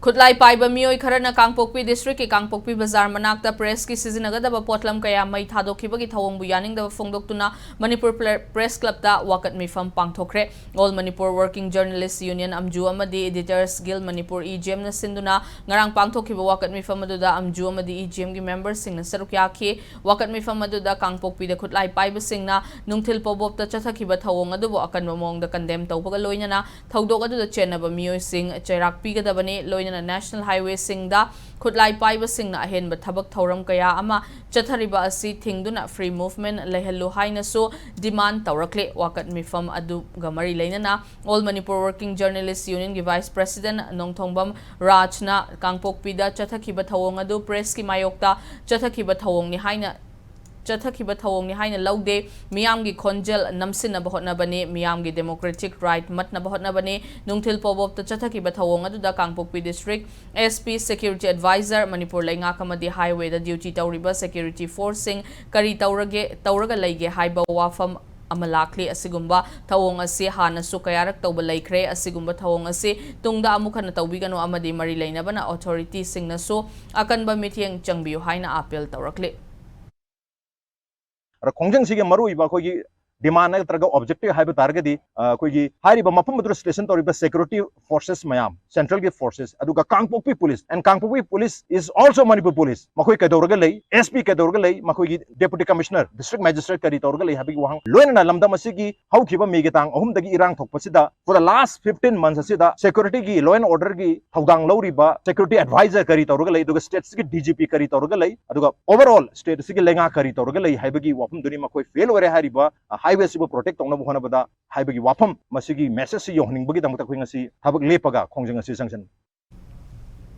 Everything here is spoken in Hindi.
खुदलाई पाइबा मियोई खरना कांगपोकपी डिस्ट्रिक्ट के कांगपोकपी बाजार मनाक्ता प्रेस की सिजनगदब पोटलम कया मई थादोखिबगी थवंगबु यानिंगदब फोंगदोक्तुना मणिपुर प्रेस क्लबदा वाकत मिफम पांगथोखरे all Manipur working journalist union अमजू अमदी एडिटर्स गिल्ड मणिपुर ईजीएम न सिंदुना ngarang पांगथोखिबा वाकत मिफम अदुदा अमजू अमदी ईजीएम की मेंबर्स सिंगना सरुक याखि वाकत मिफम अदुदा कांगपोकपी द खुदलाई पाइबा सिंगना नुंगथिल पोबोपता चथखिबा थवंग अदुबो अकनबा मोंगदा कंडेम तौबगा लोइनना थौदोक अदुदा चेनबा मियोई सिंग चैराक पिगदबने लोइनना नेशनल हाईवे सिंगदा खुदलाई पाइबा सिंगना अहेनबा थबक थौरम कया अमा चथरिबा असि थिंगदुना फ्री मूवमेंट लेहल्लु हाइनसो डिमांड तौरक्ले वाकत मिफम अदुगा मरी लेनना all Manipur working journalist union की वाइस प्रेसिडेंट नोंगथोंगबम राजना कांगपोकपीदा चथखिबा थवंग अदु प्रेस की मायोक्ता चथखिबा थवंगनि हाइना चथखिबा थवंगनि हाइना लौदे मियामगी खोंजेल नमसिनबा होटनबने मियामगी डेमोक्रेटिक राइट मतनबा होटनबने नुंगथिल पोबोपता चथखिबा थवंग अदुदा Kangpokpi district SP security adviser Manipur लेंगाकमदी हाईवे दा ड्यूटी तौरिबा सिक्योरिटी फोर्सिंग करी तौरगा लैगे हाइबा वाफम अमलाखली असिगुंबा थवंग असे हानसु कयारक तौबा लैख्रे असिगुंबा थवंग असे तुंगदा अमुखन तौबिगनो अमदी मरी लैनबना अथॉरिटी सिंगनसु अकनबा मिथियंग चंगबियु हाइना अपील तौरक्ले खोंजंग सिगे मरुइबा खोगी डिमांड नत्रगा ऑब्जेक्टिव हाइबा तारगदी खोगी हारिबा मफम मदुर स्टेशन तौरिबा सिक्योरिटी फोर्सेस मयाम सेंट्रल की फोर्सेस अदुगा Kangpokpi police and Kangpokpi police is also Manipur police मखोई कदौरगा लई एसपी कदौरगा लई मखोगी डेप्यूटी कमिश्नर डिस्ट्रिक्ट मैजिस्ट्रेट करी तौरगा लई हाबी वहां लोइना लमदम असिगी हौखिबा मेगे तांग अहुमदगी इरांग थोकपसिदा for the last 15 months असिदा security की लॉ एंड ऑर्डर की थौदांग लौरिबा सिक्योरिटी एडवाइजर करी तौरगा लई दुगा स्टेट की डीजीपी करी तौरगा लई अदुगा ओवरऑल स्टेट सिगी लेंगा करी तौरगा लई हाइबगी वाफम दुनी मखोई फेल ओरे हारिबा हाईवे सिबो प्रोटेक्ट तौनबो होनबदा हाइबगी वाफम मसिगी मेसेज सि योहनिंगबगी दमता खोइ ngasi थबक लेपगा खोंजंग असि संगसन